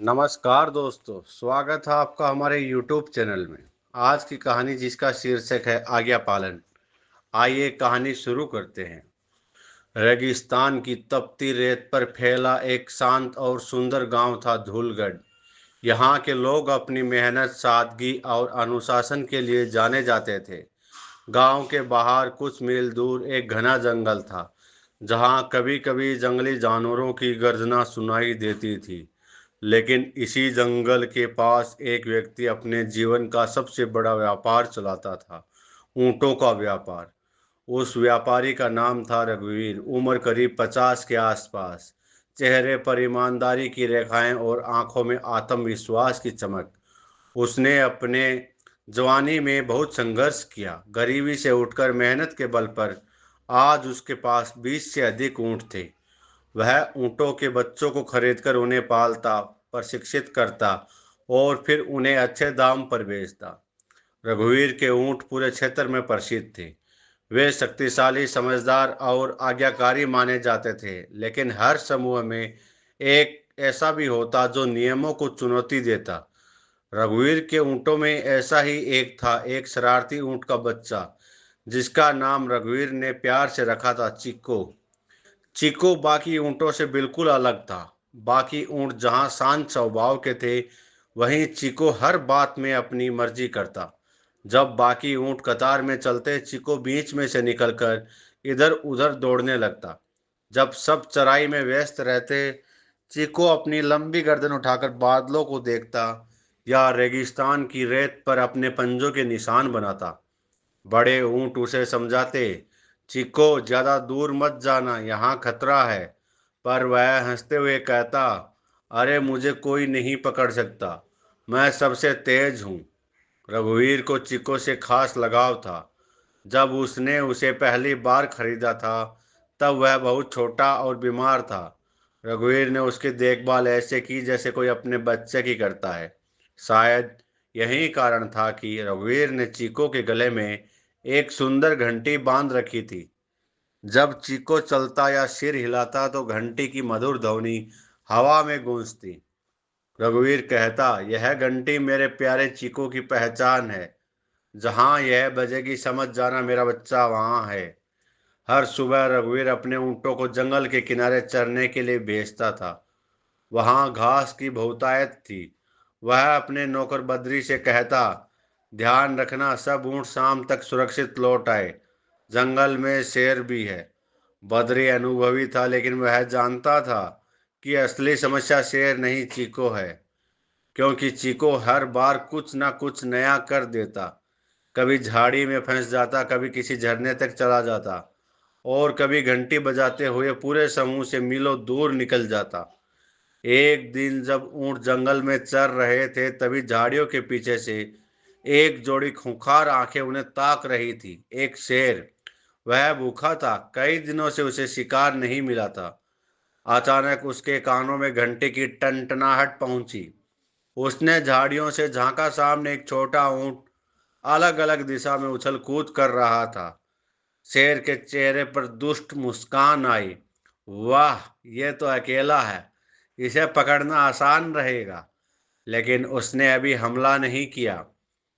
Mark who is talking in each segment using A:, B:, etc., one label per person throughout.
A: नमस्कार दोस्तों, स्वागत है आपका हमारे YouTube चैनल में। आज की कहानी जिसका शीर्षक है आज्ञा पालन। आइए कहानी शुरू करते हैं। रेगिस्तान की तपती रेत पर फैला एक शांत और सुंदर गांव था धूलगढ़। यहाँ के लोग अपनी मेहनत, सादगी और अनुशासन के लिए जाने जाते थे। गांव के बाहर कुछ मील दूर एक घना जंगल था, जहाँ कभी कभी जंगली जानवरों की गर्जना सुनाई देती थी। लेकिन इसी जंगल के पास एक व्यक्ति अपने जीवन का सबसे बड़ा व्यापार चलाता था, ऊंटों का व्यापार। उस व्यापारी का नाम था रघुवीर। उम्र करीब 50 के आसपास, चेहरे पर ईमानदारी की रेखाएं और आंखों में आत्मविश्वास की चमक। उसने अपने जवानी में बहुत संघर्ष किया, गरीबी से उठकर मेहनत के बल पर आज उसके पास 20 से अधिक ऊंट थे। वह ऊँटों के बच्चों को खरीदकर उन्हें पालता, प्रशिक्षित करता और फिर उन्हें अच्छे दाम पर बेचता। रघुवीर के ऊँट पूरे क्षेत्र में प्रसिद्ध थे। वे शक्तिशाली, समझदार और आज्ञाकारी माने जाते थे, लेकिन हर समूह में एक ऐसा भी होता जो नियमों को चुनौती देता। रघुवीर के ऊँटों में ऐसा ही एक था, एक शरारती ऊँट का बच्चा, जिसका नाम रघुवीर ने प्यार से रखा था चिक्को। चीको बाकी ऊँटों से बिल्कुल अलग था। बाकी ऊँट जहाँ शांत स्वभाव के थे, वहीं चीको हर बात में अपनी मर्जी करता। जब बाकी ऊँट कतार में चलते, चीको बीच में से निकलकर इधर उधर दौड़ने लगता। जब सब चराई में व्यस्त रहते, चीको अपनी लंबी गर्दन उठाकर बादलों को देखता या रेगिस्तान की रेत पर अपने पंजों के निशान बनाता। बड़े ऊंट उसे समझाते, चिको ज्यादा दूर मत जाना, यहाँ खतरा है। पर वह हंसते हुए कहता, अरे मुझे कोई नहीं पकड़ सकता, मैं सबसे तेज हूँ। रघुवीर को चिको से खास लगाव था। जब उसने उसे पहली बार खरीदा था, तब वह बहुत छोटा और बीमार था। रघुवीर ने उसकी देखभाल ऐसे की जैसे कोई अपने बच्चे की करता है। शायद यही कारण था कि रघुवीर ने चीको के गले में एक सुंदर घंटी बांध रखी थी। जब चीको चलता या सिर हिलाता तो घंटी की मधुर ध्वनि हवा में गूंजती। रघुवीर कहता, यह घंटी मेरे प्यारे चीको की पहचान है। जहाँ यह बजेगी समझ जाना मेरा बच्चा वहाँ है। हर सुबह रघुवीर अपने ऊँटों को जंगल के किनारे चरने के लिए भेजता था। वहाँ घास की बहुतायत थी। वह अपने नौकर बद्री से कहता, ध्यान रखना सब ऊँट शाम तक सुरक्षित लौट आए। जंगल में शेर भी है। बद्री अनुभवी था, लेकिन वह जानता था कि असली समस्या शेर नहीं चीको है, क्योंकि चीको हर बार कुछ ना कुछ नया कर देता। कभी झाड़ी में फंस जाता, कभी किसी झरने तक चला जाता और कभी घंटी बजाते हुए पूरे समूह से मीलों दूर निकल जाता। एक दिन जब ऊंट जंगल में चर रहे थे, तभी झाड़ियों के पीछे से एक जोड़ी खूंखार आंखें उन्हें ताक रही थी। एक शेर, वह भूखा था, कई दिनों से उसे शिकार नहीं मिला था। अचानक उसके कानों में घंटे की टनटनाहट पहुंची। उसने झाड़ियों से झांका, सामने एक छोटा ऊंट अलग अलग दिशा में उछल कूद कर रहा था। शेर के चेहरे पर दुष्ट मुस्कान आई। वाह, ये तो अकेला है, इसे पकड़ना आसान रहेगा। लेकिन उसने अभी हमला नहीं किया।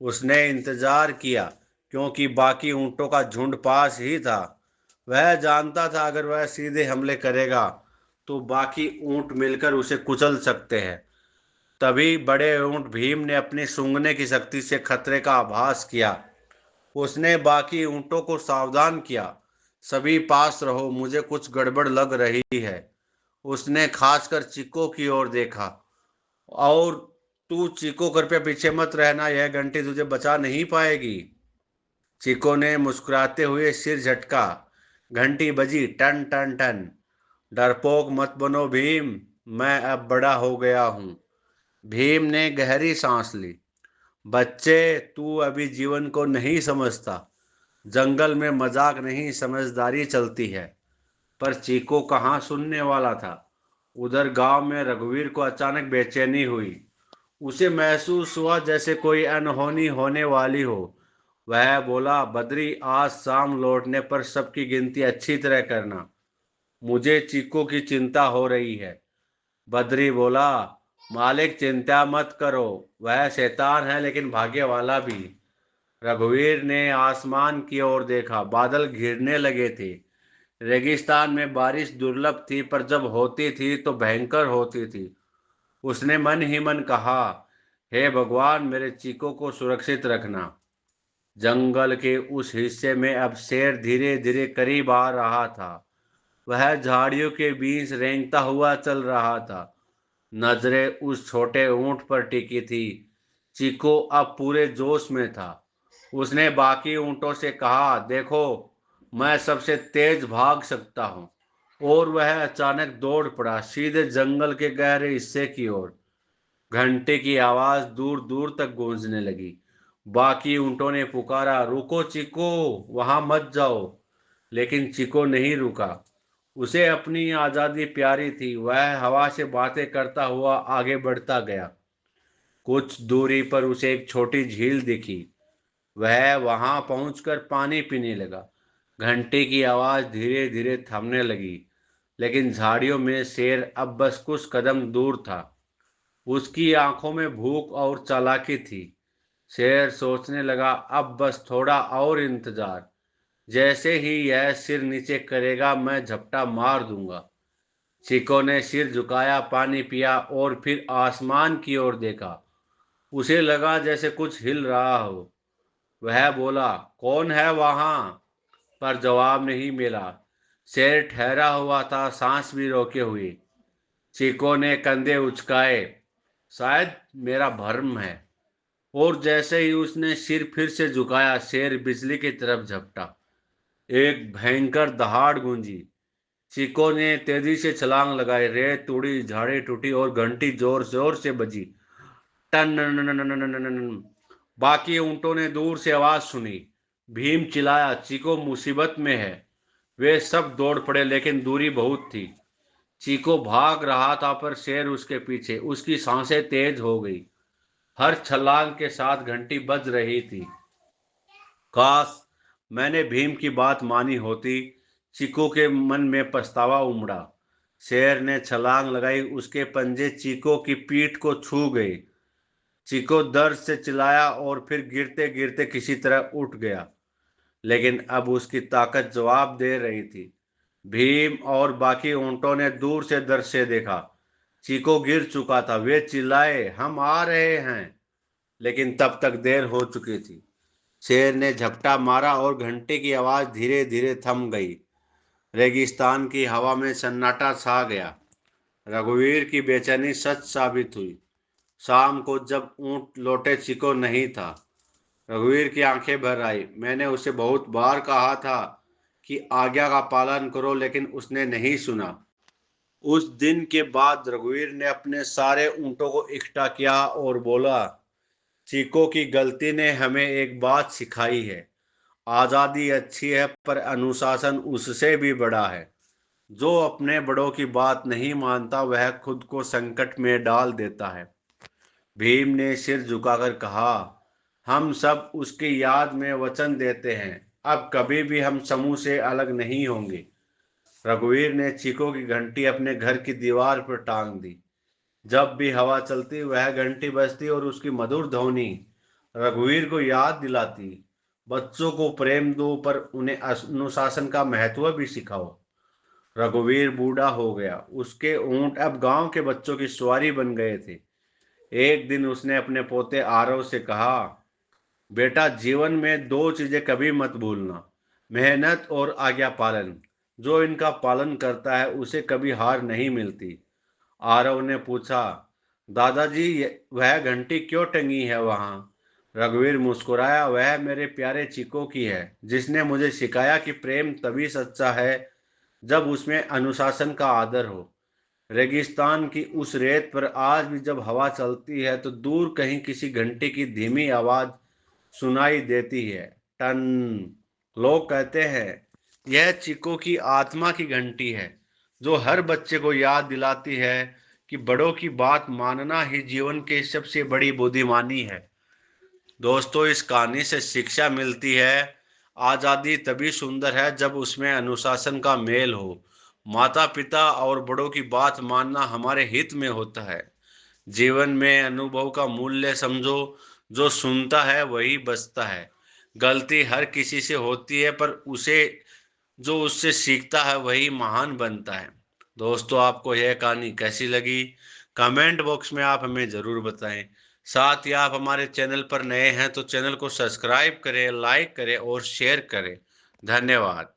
A: उसने इंतजार किया, क्योंकि बाकी ऊंटों का झुंड पास ही था। वह जानता था अगर वह सीधे हमले करेगा तो बाकी ऊंट मिलकर उसे कुचल सकते हैं। तभी बड़े ऊंट भीम ने अपनी सूंघने की शक्ति से खतरे का आभास किया। उसने बाकी ऊंटों को सावधान किया, सभी पास रहो, मुझे कुछ गड़बड़ लग रही है। उसने खासकर चीको की ओर देखा। और तू चीको, कृपया पीछे मत रहना, यह घंटी तुझे बचा नहीं पाएगी। चीको ने मुस्कुराते हुए सिर झटका। घंटी बजी, टन टन टन। डरपोक मत बनो भीम, मैं अब बड़ा हो गया हूँ। भीम ने गहरी सांस ली। बच्चे, तू अभी जीवन को नहीं समझता। जंगल में मजाक नहीं, समझदारी चलती है। पर चीको कहाँ सुनने वाला था। उधर गांव में रघुवीर को अचानक बेचैनी हुई। उसे महसूस हुआ जैसे कोई अनहोनी होने वाली हो। वह बोला, बद्री, आज शाम लौटने पर सबकी गिनती अच्छी तरह करना, मुझे चीको की चिंता हो रही है। बद्री बोला, मालिक चिंता मत करो, वह शैतान है लेकिन भाग्य वाला भी। रघुवीर ने आसमान की ओर देखा, बादल घिरने लगे थे। रेगिस्तान में बारिश दुर्लभ थी, पर जब होती थी तो भयंकर होती थी। उसने मन ही मन कहा, हे भगवान, मेरे चीकू को सुरक्षित रखना। जंगल के उस हिस्से में अब शेर धीरे धीरे करीब आ रहा था। वह झाड़ियों के बीच रेंगता हुआ चल रहा था। नजरें उस छोटे ऊंट पर टिकी थी। चीकू अब पूरे जोश में था। उसने बाकी ऊंटों से कहा, देखो, मैं सबसे तेज भाग सकता हूँ। और वह अचानक दौड़ पड़ा, सीधे जंगल के गहरे हिस्से की ओर। घंटे की आवाज दूर दूर तक गूंजने लगी। बाकी ऊंटों ने पुकारा, रुको चिको, वहां मत जाओ। लेकिन चिको नहीं रुका। उसे अपनी आजादी प्यारी थी। वह हवा से बातें करता हुआ आगे बढ़ता गया। कुछ दूरी पर उसे एक छोटी झील दिखी। वह वहां पहुंचकर पानी पीने लगा। घंटे की आवाज धीरे धीरे थमने लगी, लेकिन झाड़ियों में शेर अब बस कुछ कदम दूर था। उसकी आंखों में भूख और चालाकी थी। शेर सोचने लगा, अब बस थोड़ा और इंतजार। जैसे ही यह सिर नीचे करेगा, मैं झपटा मार दूंगा। चिको ने सिर झुकाया, पानी पिया और फिर आसमान की ओर देखा। उसे लगा जैसे कुछ हिल रहा हो। वह बोला, कौन है वहां? पर जवाब नहीं मिला। शेर ठहरा हुआ था, सांस भी रोके हुए। चिको ने कंधे उचकाए, शायद मेरा भ्रम है। और जैसे ही उसने सिर फिर से झुकाया, शेर बिजली की तरफ झपटा। एक भयंकर दहाड़ गूंजी। चिको ने तेजी से छलांग लगाई। रेत उड़ी, झाड़ी टूटी और घंटी जोर जोर से बजी। टन नन नन नन नन नन नन। बाकी ऊंटों ने दूर से आवाज सुनी। भीम चिल्लाया, चीको मुसीबत में है। वे सब दौड़ पड़े, लेकिन दूरी बहुत थी। चीको भाग रहा था, पर शेर उसके पीछे। उसकी सांसें तेज हो गई। हर छलांग के साथ घंटी बज रही थी। काश मैंने भीम की बात मानी होती। चीकू के मन में पछतावा उमड़ा। शेर ने छलांग लगाई, उसके पंजे चीको की पीठ को छू गए। चीको दर्द से चिल्लाया और फिर गिरते गिरते किसी तरह उठ गया। लेकिन अब उसकी ताकत जवाब दे रही थी। भीम और बाकी ऊंटों ने दूर से दर्द से देखा। चीको गिर चुका था। वे चिल्लाए, हम आ रहे हैं। लेकिन तब तक देर हो चुकी थी। शेर ने झपटा मारा और घंटे की आवाज धीरे धीरे थम गई। रेगिस्तान की हवा में सन्नाटा छा गया। रघुवीर की बेचैनी सच साबित हुई। शाम को जब ऊंट लौटे, चिको नहीं था। रघुवीर की आंखें भर आई। मैंने उसे बहुत बार कहा था कि आज्ञा का पालन करो, लेकिन उसने नहीं सुना। उस दिन के बाद रघुवीर ने अपने सारे ऊंटों को इकट्ठा किया और बोला, चीको की गलती ने हमें एक बात सिखाई है। आजादी अच्छी है, पर अनुशासन उससे भी बड़ा है। जो अपने बड़ों की बात नहीं मानता, वह खुद को संकट में डाल देता है। भीम ने सिर झुकाकर कहा, हम सब उसकी याद में वचन देते हैं, अब कभी भी हम समूह से अलग नहीं होंगे। रघुवीर ने चीको की घंटी अपने घर की दीवार पर टांग दी। जब भी हवा चलती, वह घंटी बजती और उसकी मधुर ध्वनि रघुवीर को याद दिलाती, बच्चों को प्रेम दो, पर उन्हें अनुशासन का महत्व भी सिखाओ। रघुवीर बूढ़ा हो गया। उसके ऊंट अब गांव के बच्चों की सवारी बन गए थे। एक दिन उसने अपने पोते आरव से कहा, बेटा, जीवन में दो चीजें कभी मत भूलना, मेहनत और आज्ञा पालन। जो इनका पालन करता है, उसे कभी हार नहीं मिलती। आरव ने पूछा, दादाजी, वह घंटी क्यों टंगी है वहां? रघुवीर मुस्कुराया, वह मेरे प्यारे चिको की है, जिसने मुझे सिखाया कि प्रेम तभी सच्चा है जब उसमें अनुशासन का आदर हो। रेगिस्तान की उस रेत पर आज भी जब हवा चलती है, तो दूर कहीं किसी घंटी की धीमी आवाज सुनाई देती है। टन। लोग कहते हैं यह चिको की आत्मा की घंटी है, जो हर बच्चे को याद दिलाती है कि बड़ों की बात मानना ही जीवन की सबसे बड़ी बुद्धिमानी है। दोस्तों, इस कहानी से शिक्षा मिलती है, आज़ादी तभी सुंदर है जब उसमें अनुशासन का मेल हो। माता पिता और बड़ों की बात मानना हमारे हित में होता है। जीवन में अनुभव का मूल्य समझो, जो सुनता है वही बचता है। गलती हर किसी से होती है, पर उसे जो उससे सीखता है वही महान बनता है। दोस्तों, आपको यह कहानी कैसी लगी? कमेंट बॉक्स में आप हमें ज़रूर बताएं। साथ ही आप हमारे चैनल पर नए हैं तो चैनल को सब्सक्राइब करें, लाइक करें और शेयर करें। धन्यवाद।